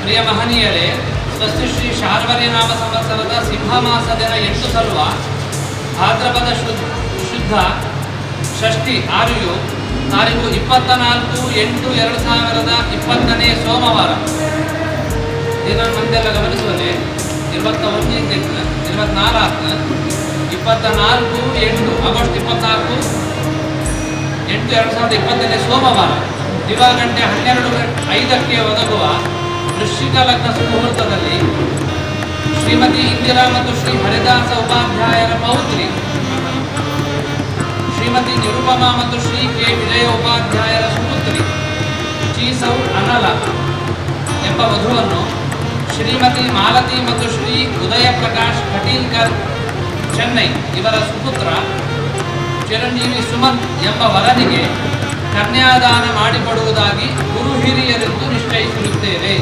ಪ್ರಿಯ ಮಹನೀಯರೇ, ಸ್ವಸ್ತಿ ಶ್ರೀ ಶಾರ್ವರಿ ನಾಮ ಸಂವತ್ಸರದ ಸಿಂಹಮಾಸ ದಿನ 8 ಸರ್ವ ಭಾದ್ರಪದ ಶುದ್ಧ ಷಷ್ಠಿ ಆರ್ಯು ತಾರೀಕು 24/8/2020 ಸೋಮವಾರ ದಿನ ನಮ್ದೆಲ್ಲ ಗಮನಿಸುವಲ್ಲಿ ಆಗಸ್ಟ್ 24/8/2020 ಸೋಮವಾರ ದಿವಾ ಗಂಟೆ 12:05ಕ್ಕೆ ಒದಗುವ ವೃಶ್ಚಿಕ ಲಗ್ನ ಸುಮುಹೂರ್ತದಲ್ಲಿ ಶ್ರೀಮತಿ ಇಂದಿರಾ ಮತ್ತು ಶ್ರೀ ಹರಿದಾಸ ಉಪಾಧ್ಯಾಯರ ಪೌತ್ರಿ ಶ್ರೀಮತಿ ನಿರುಪಮಾ ಮತ್ತು ಶ್ರೀ ಕೆ ವಿಜಯ ಉಪಾಧ್ಯಾಯರ ಸುಪುತ್ರಿ ಚೀಸೌ ಅನಲ ಎಂಬ ವಧುವನ್ನು ಶ್ರೀಮತಿ ಮಾಲತಿ ಮತ್ತು ಶ್ರೀ ಉದಯ ಪ್ರಕಾಶ್ ಖಟೀಲ್ಕರ್ ಚೆನ್ನೈ ಇವರ ಸುಪುತ್ರ ಚಿರಂಜೀವಿ ಸುಮಂತ್ ಎಂಬ ವರನಿಗೆ ಕನ್ಯಾದಾನ ಮಾಡಿಕೊಡುವುದಾಗಿ ಗುರು ಹಿರಿಯರೆಂದು ನಿಶ್ಚಯಿಸಿರುತ್ತೇವೆ.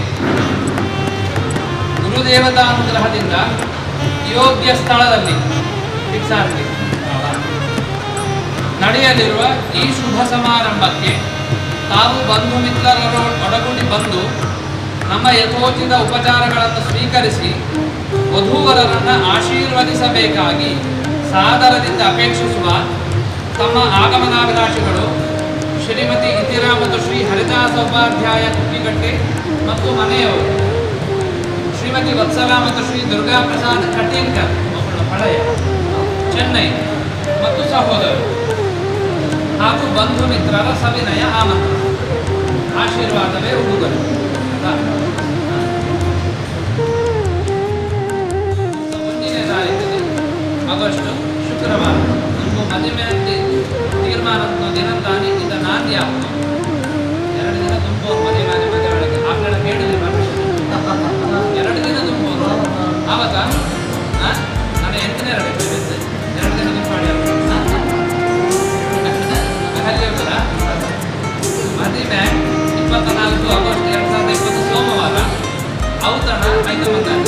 ಗುರುದೇವತಾನುಗ್ರಹದಿಂದ ಯೋಗ್ಯ ಸ್ಥಳದಲ್ಲಿ ನಡೆಯಲಿರುವ ಈ ಶುಭ ಸಮಾರಂಭಕ್ಕೆ ತಾವು ಬಂಧು ಮಿತ್ರರನ್ನು ಒಡಗೂಡಿ ಬಂದು ನಮ್ಮ ಯಥೋಚಿತ ಉಪಚಾರಗಳನ್ನು ಸ್ವೀಕರಿಸಿ ವಧೂವರರನ್ನು ಆಶೀರ್ವದಿಸಬೇಕಾಗಿ ಸಾದರದಿಂದ ಅಪೇಕ್ಷಿಸುವ ತಮ್ಮ ಆಗಮನಾಭಿಲಾಷಿಗಳು ಶ್ರೀಮತಿ ಇಂದಿರಾ ಮತ್ತು ಶ್ರೀ ಹರಿದಾಸ ಉಪಾಧ್ಯಾಯ ಕುಕ್ಕಿಗಟ್ಟೆ ಮತ್ತು ಮನೆಯವರು, ಶ್ರೀಮತಿ ವತ್ಸಲಾ ಮತ್ತು ಶ್ರೀ ದುರ್ಗಾ ಪ್ರಸಾದ್ ಖಟೀಲ್ಕರ್ ಪಳೆಯ ಚೆನ್ನೈ ಮತ್ತು ಸಹೋದರರು ಹಾಗೂ ಬಂಧು ಮಿತ್ರರ ಸವಿನಯ ಆಮಂತ್ರಣ. ಆಶೀರ್ವಾದವೇ ಉಡುಗೊರೆ. ಮುಂದಿನ ತಾರೀಖಲ್ಲಿ ಆಗಸ್ಟ್ ಶುಕ್ರವಾರ ನಮ್ಮ ಮದುವೆ ತೀರ್ಮಾನ ದಿನಂತಾನೆ ಇದ್ದ ನಾಂದಿ ಆಗ್ತದೆ. 2 ದಿನ ತುಂಬೋದು ಮದುವೆ ಒಳಗೆ ಆಕಳ ಹೇಳಿದ್ರಿ 2 ದಿನ ತುಂಬೋದು ಆವಾಗ ನಾನು 8ನೇ 2 ದಿನ ತುಂಬಿಡಿ ಅಲ್ಲಿಯವರ ಮದುವೆ 24 ಆಗಸ್ಟ್ 2020 ಸೋಮವಾರ, ಔತಣ 5 ಮಂಗಳವಾರ.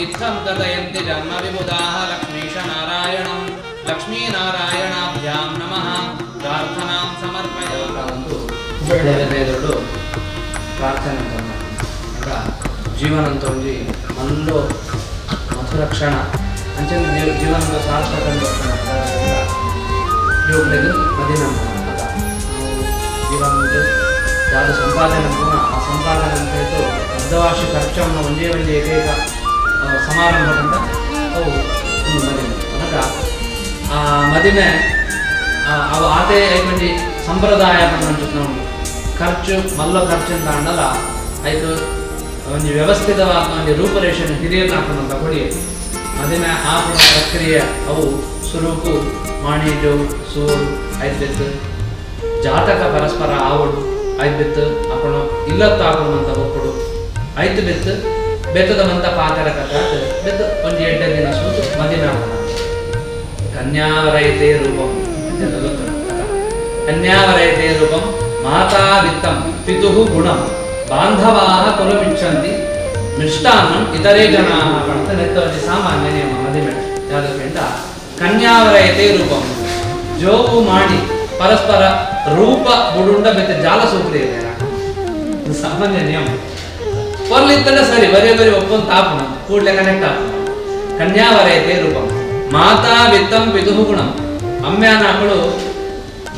इत्थं कथयन्ति जन्मविबुधाः लक्ष्मीश नारायणं लक्ष्मीनारायणाभ्यां नमः प्रार्थनां समर्पयामि. ದೇವತೆಗಳು ಪ್ರಾರ್ಥನೆ ಅಂತ ಜೀವನಂತ ಒಂಜಿ ಮಲ್ಲು ಮಧುರ ಕ್ಷಣ ಅಂಚೆ ಜೀವನದ ಸಾರ್ಥಕ ಕ್ಷಣ ಯೋಗದಲ್ಲಿ ಮದಿನ ಜೀವನದ ಯಾರು ಸಂಪಾದನೆ ಆ ಸಂಪಾದನೆ ಅಂತ ಹೇಳ್ತು ಅರ್ಧವಾರ್ಷ ಖರ್ಚವನ್ನು ಒಂದೇ ಏಕೈಕ ಸಮಾರಂಭ ಅಂತ ಅವು ಒಂದು ಮದುವೆ ಅದಕ್ಕೆ ಆ ಮದುವೆ ಅವು ಆದೇ ಐಕೊಂಡಿ ಸಂಪ್ರದಾಯ ಅಂತ ನಾವು ಖರ್ಚು ಮಲ್ಲ ಖರ್ಚು ಅಂತ ಅನ್ನಲ್ಲ ಆಯಿತು ಒಂದು ವ್ಯವಸ್ಥಿತವಾದ ಒಂದು ರೂಪರೇಷೆಯನ್ನು ಹಿರಿಯರು ಹಾಕೋಣಂತ ಕೊಡಿ ಮದುವೆ ಆಪಣ ಪ್ರಕ್ರಿಯೆ ಅವು ಸುರೂಪು ಮಾಣಿಜು ಸೂರು ಐದ್ಬಿತ್ತು ಜಾತಕ ಪರಸ್ಪರ ಆವಡು ಐದ್ಬಿತ್ತು ಹಾಕೋಣ ಇಲ್ಲತ್ತು ಹಾಕೋಣಂತ ಒಪ್ಪಡು ಐದು ಬಿತ್ತು ಬೆತ್ತದವಂತ ಪಾತರ ಕಥಾತ್ ಬೆತ್ತ ಒಂದು 8 ದಿನ ಸೂತು ಮದುವೆ ಹಾಕೋಣ ಕನ್ಯಾವರೈತೆ ರೂಪಂ ಕನ್ಯಾವರೈತೆ ರೂಪಂ ಮಾತಾ ವಿತ್ತಂ ಪಿತುಃ ಗುಣಂ ಬಾಂಧವಾಹ ಕುಲಮಿಚ್ಚಂತಿ ಮಿಷ್ಟಾನ್ನಂ ಇತರೇ ಜನಾಃ ಅಂತ ನೆತ್ತವಲ್ಲಿ ಸಾಮಾನ್ಯ ನಿಯಮ ಮದುವೆ ಯಾವುದಕ್ಕಿಂತ ಕನ್ಯಾವರಯತೆ ರೂಪಂ ಜೋಗು ಮಾಡಿ ಪರಸ್ಪರ ರೂಪ ಬುಡುಂಡ ಮತ್ತೆ ಜಾಲ ಸೂಕ್ರಿ ಇದೆ ಸಾಮಾನ್ಯ ನಿಯಮ ಪೊರ್ಲಿತ್ತಲ್ಲ ಸರಿ ಬರೀ ಒಪ್ಪೊಂದು ತಾಪನ ಕೂಡಲೇ ಕನೆಕ್ಟ್ ಆಗ್ತದೆ ಕನ್ಯಾವರಯತೆ ರೂಪಂ ಮಾತಾ ವಿತ್ತಂ ಪಿತುಹು ಗುಣಂ ಅಮ್ಮ್ಯಾನ ಮಕ್ಕಳು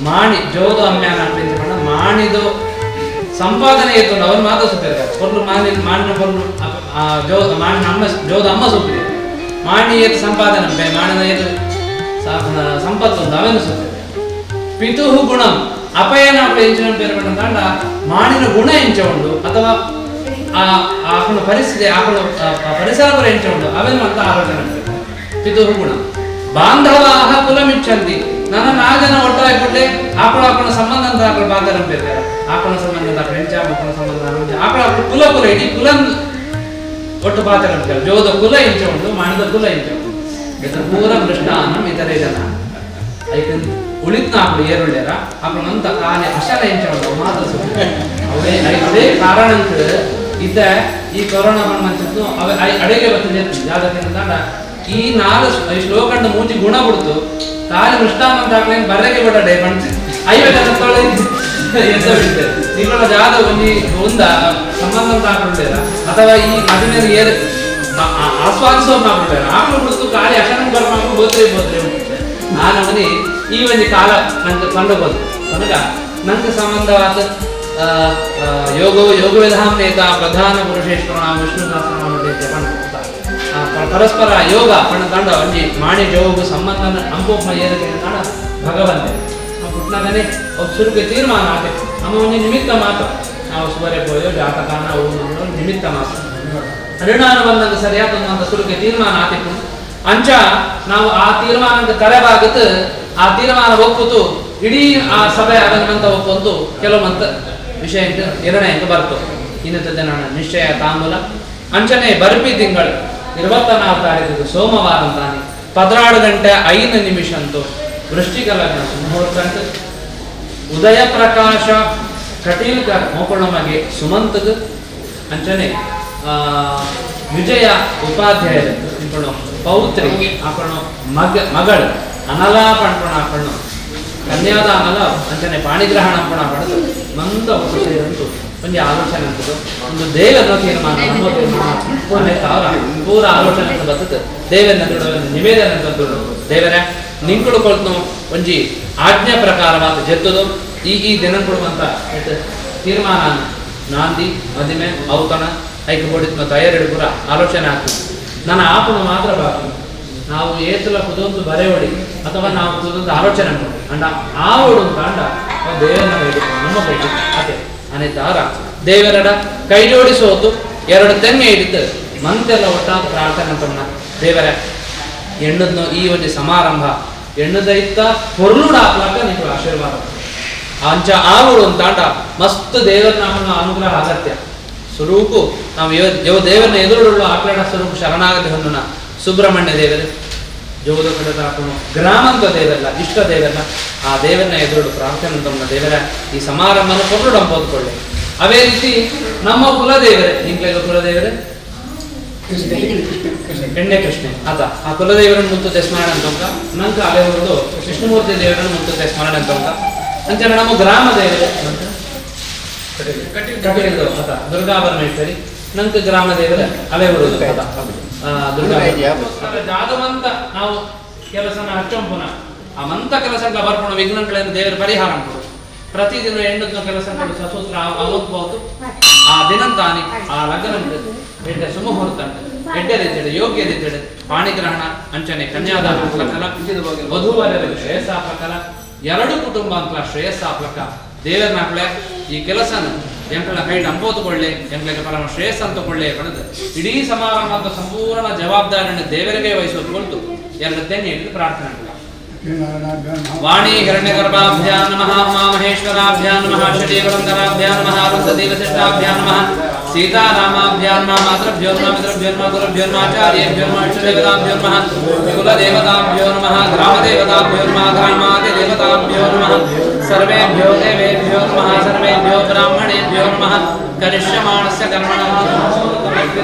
ಮಾಣಿ ಜೋದು ಅಮ್ಮ್ಯಾನ ಅಂತ ಮಾಣಿದು ಸಂಪಾದನೆ ಇತ್ತು ಅವ್ರು ಮಾತ್ರ ಸುತ್ತಿರ್ತಾರೆ ಪೊರ್ಲು ಮಾಣಿನ ಪೊರ್ಲು ಮಾಣಿನ ಅಮ್ಮ ಜೋದ ಅಮ್ಮ ಸುತ್ತಿದೆ ಮಾಣಿ ಏತು ಸಂಪಾದನೆ ಮಾಣಿನ ಏತು ಸಂಪತ್ತು ಒಂದು ಅವೇನು ಸುತ್ತಿದೆ ಪಿತುಹು ಗುಣಂ ಅಪಯನ ಎಂಚಿನ ಪೇರು ತಂಡ ಮಾಣಿನ ಗುಣ ಎಂಚ ಉಂಡು ಅಥವಾ ಆಕಳು ಪರಿಸ್ಥಿತಿ ಆಕಳು ಪರಿಸರ ಕೂಡ ಎಂಚ ಉಂಡು ಅವೇನು ಅಂತ ಆಲೋಚನೆ ಪಿತುಹು ಗುಣ ಬಾಂಧವಾಹ ಕುಲಮಿಚ್ಚಂತಿ ನನ್ನ ನಾಜನ ಒಟ್ಟಾಗಿ ಕೊಟ್ಟೆ ಆಕಳ ಸಂಬಂಧ ಅಂತ ಆಕಳು ಬಾಂಧವ ಬೇರ್ತಾರೆ ಆಕಳ ಸಂಬಂಧ ಅಂತ ಫ್ರೆಂಚ ಮಕ್ಕಳ ಸಂಬಂಧ ಆಕಳ ಕುಲ ಇಡೀ ಕುಲ ಒಟ್ಟು ಪಾತ್ರ ಅಂತಾರೆ ಜೋದ ಕುಲ ಇಂಚ ಉಂಟು ಮಾಡಿದ ಕುಲ ಇಂಚ ಉಂಟು ಇದರ ಪೂರ ಮೃಷ್ಟಾನ್ನಂ ಇತರೆ ಜನ ಐಕನ್ ಉಳಿತ ಆಕಳು ಏರುಳ್ಳ್ಯಾರ ಆಕಳು ನಂತ ಕಾಲೆ ಅಶಲ ಇಂಚ ಉಂಟು ಮಾತ್ರ ಅದೇ ಕಾರಣ ಅಂತ ಇದ್ದ ಈ ಕೊರೋನಾ ಬಂದು ಅಡೆಗೆ ಬರ್ತದೆ ಯಾವ್ದಕ್ಕಿಂತ ಈ 4 ಶ್ಲೋಕಂಡ ಮೂಜಿ ಗುಣ ಬಿಡ್ತು ಕಾಲಿ ಮೃಷ್ಟಾನ್ನಂತ ಹಾಕ್ಲೇನು ಬರ್ರೆಗೆ ಬಿಡಡೆ ಬಣ್ಣ ಐವತ್ತೊಳೆ ಎಂತ ಬಿಡ್ತೇವೆ ನಿಗಳ ಜಾದ ಒಂದ ಸಂಬಂಧ ಅಂತ ಹಾಕೊಂಡೇರ ಅಥವಾ ಈ ಮದುವೆ ಏರ್ ಆಸ್ವಾದಿಸೋದು ಹಾಕೊಂಡೇರ ಆಕಳು ಬಿಡ್ತು ಕಾಲಿ ಅಶನ ಬರ್ಮಾಕು ಬೋತ್ರೆ ನಾನವನಿ ಈ ಒಂದು ಕಾಲ ನಂಗೆ ಕಂಡುಬೋದು ನನಗ ನಂಗೆ ಸಂಬಂಧವಾದ ಯೋಗವಿಧಾನೇತ ಪ್ರಧಾನ ಪುರುಷೇಶ್ವರ ವಿಷ್ಣು ಸಹಸ್ರನಾಮ ಪರಸ್ಪರ ಯೋಗ ಪಣ ತಂಡ ಒಂಜಿ ಮಾಣಿ ಜೋಗು ಸಂಬಂಧ ಅಂಪೋಪ ಏರಿಕೆ ತಾಣ ಭಗವಂತೆ ಪುಟ್ನಾಗನೇ ಅವ್ರು ಸುರುಗೆ ತೀರ್ಮಾನ ಆತೆ ನಮ್ಮ ಒಂದು ನಿಮಿತ್ತ ಮಾತ್ರ ನಾವು ಸುವರೆ ಪೋಯೋ ಜಾತಕಾನ ನಿಮಿತ್ತ ಮಾತ್ರ ಹರಿಣಾನ ಬಂದಂಗ ಸರಿಯಾದ ಒಂದು ಸುರುಗೆ ತೀರ್ಮಾನ ಆತಿತ್ತು ಅಂಚ ನಾವು ಆ ತೀರ್ಮಾನಕ್ಕೆ ತಲೆಬಾಗತ್ತು ಆ ತೀರ್ಮಾನ ಒಪ್ಪುತ್ತು ಇಡೀ ಆ ಸಭೆ ಆಗಂತ ಒಪ್ಪಂತು ಕೆಲವೊಂದು ವಿಷಯ ನಿರ್ಣಯ ಅಂತ ಬರ್ತು ಇನ್ನತ್ತದೆ ನಾನು ನಿಶ್ಚಯ ತಾಂಬೂಲ ಅಂಚನೆ ಬರ್ಪಿ ತಿಂಗಳು 24 ತಾರೀಕು ಸೋಮವಾರ ಅಂತಾನೆ 16 ಗಂಟೆ 5 ನಿಮಿಷ ಅಂತೂ ವೃಶ್ಚಿಕ ಲಗ್ನ ಮುಹೂರ್ತ ಉದಯ ಪ್ರಕಾಶ ಕಟೀಲ್ಕ ಮೋಕೊಳ್ಳಮಗೆ ಸುಮಂತದ ಅಂಚನೆ ವಿಜಯ ಉಪಾಧ್ಯಾಯ ಪೌತ್ರಿ ಹಾಕೋಣ ಮಗಳು ಅನಲಾ ಪಣ್ಪಣ ಹಾಕೋಣ ಕನ್ಯಾದ ಅನಲ ಅಂಚನೆ ಪಾಣಿಗ್ರಹಣ ಪಣ ಪಡೆದು ಮಂದ ಅಂತೂ ಒಂದು ಆಲೋಚನೆ ಅಂತದ್ದು ಒಂದು ದೇವರ ತೀರ್ಮಾನ ನಮ್ಮ ತೀರ್ಮಾನ ಪೂರ ಆಲೋಚನೆ ಅಂತ ಬರ್ತದೆ ದೇವರ ನಿವೇದನೆ ಅಂತ ದೇವರ ನಿಂಕುಳು ಕೊಳ್ತು ಒಂಜಿ ಆಜ್ಞೆ ಪ್ರಕಾರವಾದ ಜೆತ್ತದು ಈ ದಿನ ಕೊಡುವಂತ ತೀರ್ಮಾನ ನಾಂದಿ ಮದಿಮೆ ಔತಣ ಐಕ ಕೊಡಿದ ತಯಾರಿ ಪೂರ ಆಲೋಚನೆ ಆಗ್ತದೆ ನನ್ನ ಆಪಣ ಮಾತ್ರ ಬಾಕಿ ನಾವು ಏತಲ ಕುದೊಂದು ಬರೆಯೋಡಿ ಅಥವಾ ನಾವು ಕುದೊಂದು ಆಲೋಚನೆ ಮಾಡಿ ಅಂಡ ಆವಡು ಕಾಂಡ ದೇವರನ್ನ ನಮ್ಮ ಕೈ ಅದೇ ಅನೇತಾರ ದೇವರಡ ಕೈ ಜೋಡಿಸೋದು 2 ತೆಂಗೆ ಹಿಡಿದು ಮಂತೆಲ್ಲ ಒಟ್ಟಾದ ಪ್ರಾರ್ಥನೆ ಅಂತಣ್ಣ ದೇವರ ಹೆಣ್ಣನ್ನು ಈ ಒಂದು ಸಮಾರಂಭ ಹೆಣ್ಣದೈತ ಹೊರಲೂಡ ಹಾಕ್ಲಾಕ ನೀವು ಆಶೀರ್ವಾದ ಅಂಚ ಆವಡು ಅಂತಾಂಡ ಮಸ್ತ್ ದೇವರನ್ನ ಅನುಗ್ರಹ ಅಗತ್ಯ ಸ್ವರೂಪು ನಾವು ಯೋ ದೇವರನ್ನ ಎದುರುಳ್ಳು ಆಕಳಡ ಸ್ವರೂಪ ಶರಣಾಗತಿ ಹೊಂದನ ಸುಬ್ರಹ್ಮಣ್ಯ ದೇವರು ಜೋದ ಕಡದ ಹಾಕೋಣ ಗ್ರಾಮಂತ ದೇವರಲ್ಲ ಇಷ್ಟ ದೇವರಲ್ಲ ಆ ದೇವರನ್ನ ಎದುರು ಪ್ರಾರ್ಥನೆ ಅಂತ ದೇವರ ಈ ಸಮಾರಂಭನ ಕೊಟ್ಟು ನಂಬೋದ್ಕೊಳ್ಳಿ ಅವೇ ರೀತಿ ನಮ್ಮ ಕುಲದೇವರೇ ನಿಂಗ್ಲೆಗ ಕುಲದೇವರೇ ಎಣ್ಣೆ ಕೃಷ್ಣೆ ಆತ ಆ ಕುಲದೇವರನ್ನು ಮುತ್ತು ಸ್ಮರಣೆ ಅಂತ ನಂಕ ಅಲೆ ಹೊರದು ಕೃಷ್ಣಮೂರ್ತಿ ದೇವರನ್ನು ಮುತ್ತು ಸ್ಮರಣೆ ಅಂತ ಅಂಚೆ ನಮ್ಮ ಗ್ರಾಮ ದೇವರೇ ಕಟೀಲು ಆತ ದುರ್ಗಾಪರಮೇಶ್ವರಿ ನಂಕ ಗ್ರಾಮ ದೇವರ ಅಲೆ ಹೊರದು ಜಾಗವಂತ ನಾವು ಕೆಲಸನ ಹಚ್ಚಂಪುನ ಆ ಮಂತ ಕೆಲಸಗಳ ಬರ್ಪಣ ವಿಘ್ನಗಳನ್ನು ದೇವರ ಪರಿಹಾರ ಕೊಡು ಪ್ರತಿದಿನ ಹೆಣ್ಣದ ಕೆಲಸಗಳು ಸಸೂತ್ರ ಆಗೋದ್ಬಹುದು ಆ ದಿನಂತಾನಿ ಆ ಲಗ್ನ ಎಡ್ಡೆ ಸುಮುಹೂರ್ತ ಎಡ್ಡೆದಿದ್ದೇವೆ ಯೋಗ್ಯದಿದ್ದೇವೆ ಪಾಣಿಗ್ರಹಣ ಅಂಚನೆ ಕನ್ಯಾದಾನ ಕಲ ವಧುವರ ಶ್ರೇಯಸ್ಸಾಪಕಲ 2 ಕುಟುಂಬ ಅಂತ ಶ್ರೇಯಸ್ಸಾಪಕ ದೇವರ ನಾಕ್ಳೆ ಈ ಕೆಲಸನ ಎಂಕಳ ಕೈ ನಂಬೋತುಕೊಳ್ಳೆ ಎಂಕಳಿಗೆ ಪರಮ ಶ್ರೇಯಸ್ ಅಂತಕೊಳ್ಳೆ ಕಳೆದು ಇಡೀ ಸಮಾರಂಭದ ಸಂಪೂರ್ಣ ಜವಾಬ್ದಾರಿಯನ್ನು ದೇವರಿಗೆ ವಹಿಸಿಕೊಳ್ತು 2 ತೆಂಗೆ ಇಟ್ಟು ಪ್ರಾರ್ಥನೆ ವಾಣಿ ಹಿರಣ್ಯಗರ್ಭಾಭ್ಯಾಂ ನಮಃ ಉಮಾಮಹೇಶ್ವರಾಭ್ಯಾಂ ನಮಃ ಷಡೀವರಂಧರಾಭ್ಯಾಂ ನಮಃ ರುದ್ರದೇವಶಿಷ್ಟಾಭ್ಯಾಂ ನಮಃ सीतारामाभ्यां नमः मातृभ्यो नमः पितृभ्यो नमः गुरुभ्यो नमः आचार्येभ्यो नमः इष्टदेवताभ्यो नमः कुलदेवताभ्यो नमः ग्रामदेवताभ्यो नमः ग्रामादिदेवताभ्यो नमः सर्वेभ्यो देवेभ्यो नमः सर्वेभ्यो ब्राह्मणेभ्यो नमः करिष्यमाणस्य कर्मणः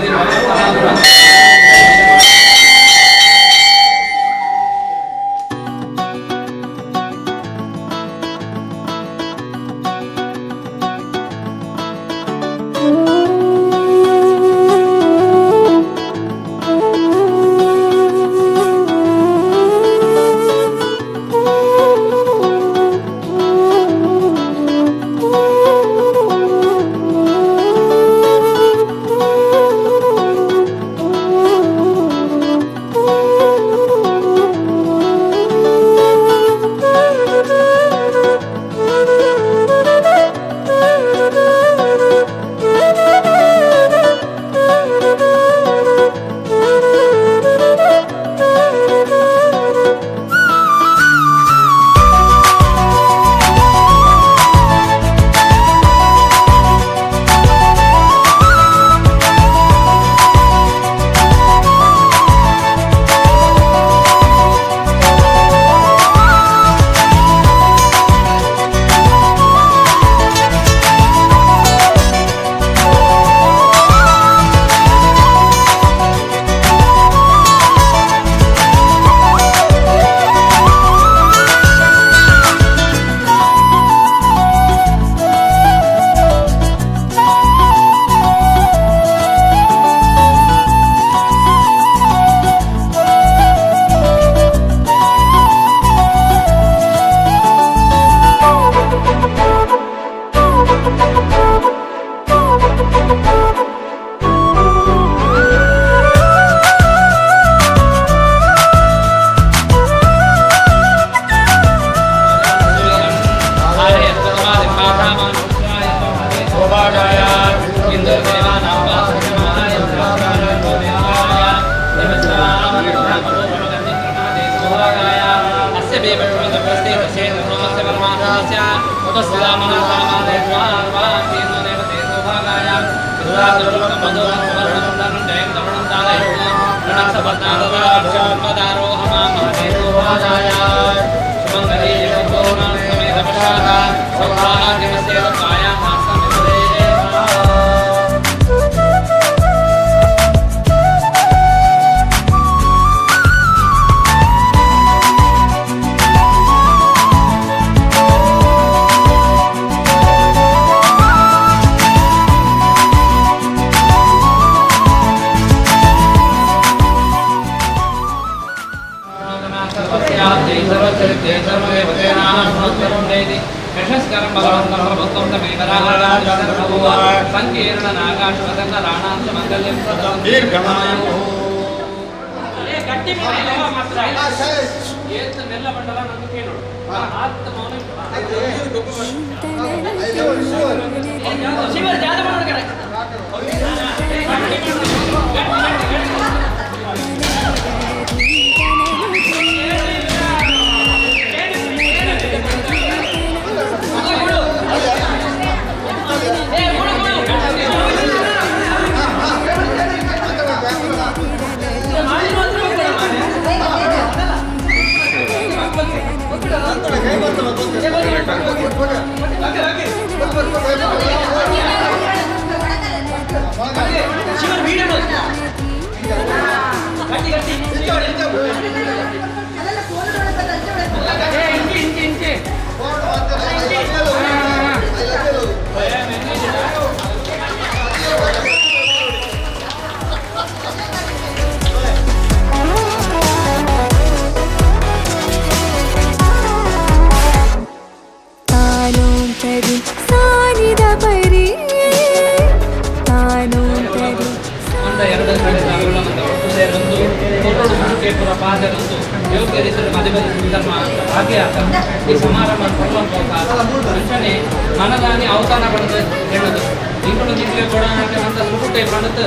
మనదాన్ని అవతాన పడదు ಹೇಳೋದು ಇಂಕೊಂಡು ದಿಕ್ಲೆ ಕೊಡೋಣಕ್ಕೆ ಅಂತ ಸುಡುಟೆ ಪಣತು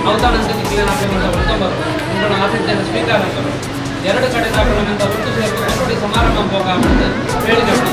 ಅವತಾನಂತ ದಿಕ್ಲೆ ನಾಪೆ ಅಂತ ಉತ್ತಮರು ಇಂಕೊಂಡು ಆತಿಥ್ಯನ ಸ್ವೀಕಾರ ಕರು ಎರಡು ಕಡೆ ನಾಪನಂತ ಒಟ್ಟು ಸೇರ್ಕೊಂಡು ಸಮಾರಂಭ ಹೋಗ ಅಂತ ಹೇಳಿದ್ರು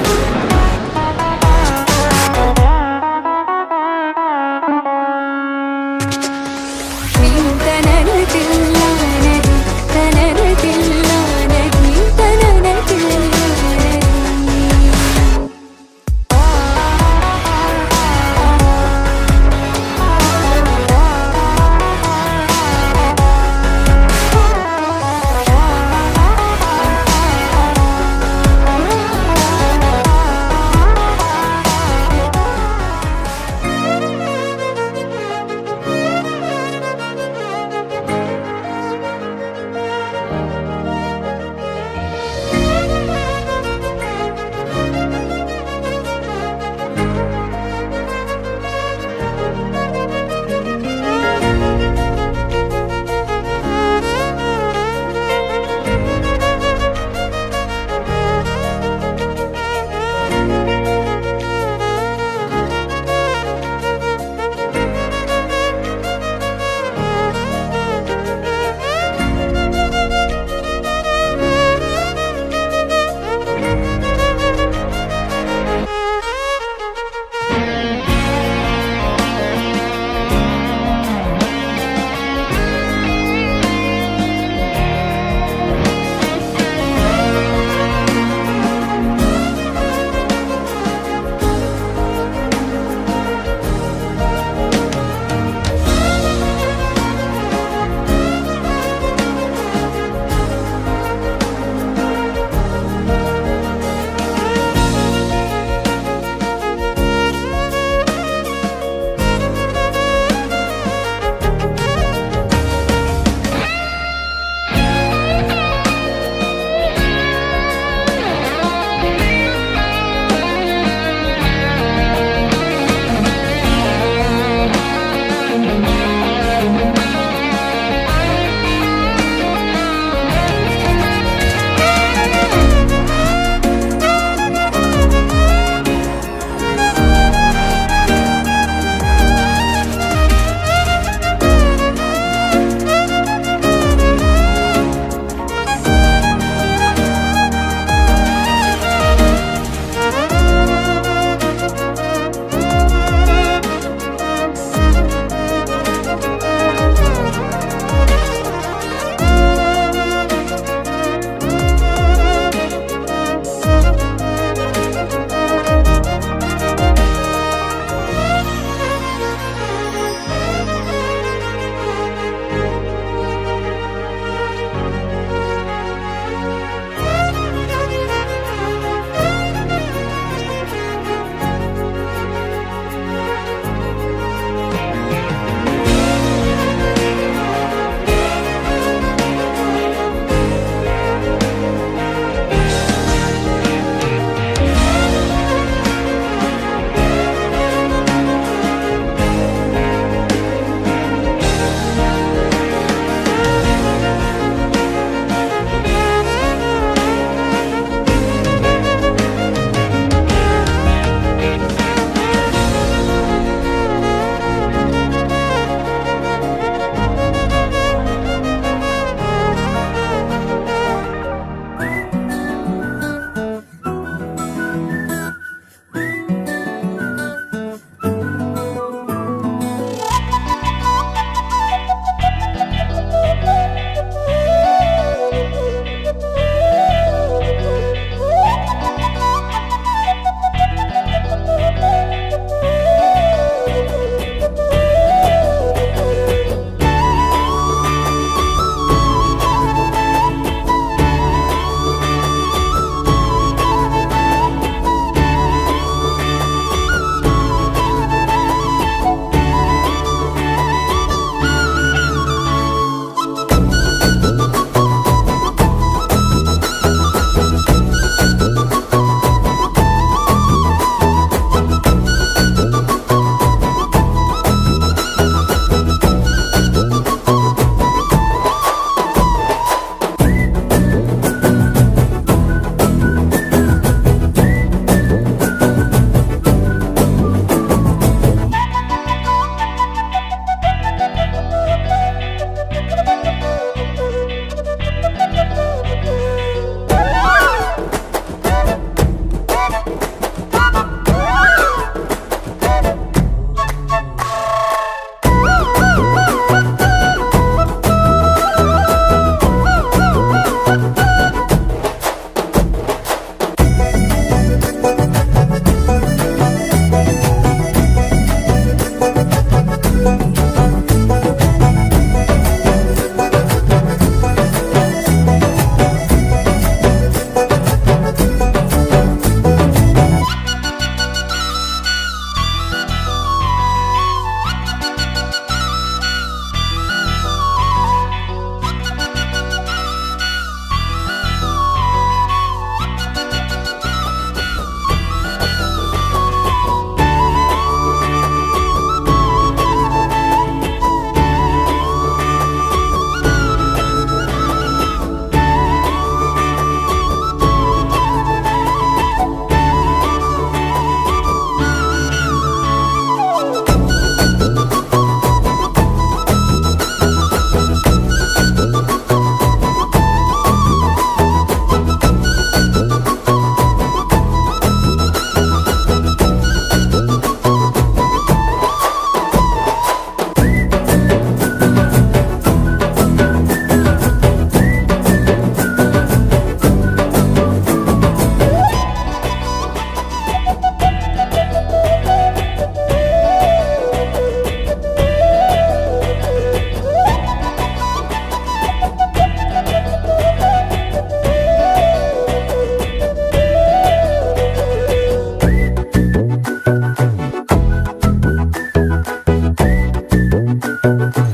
Thank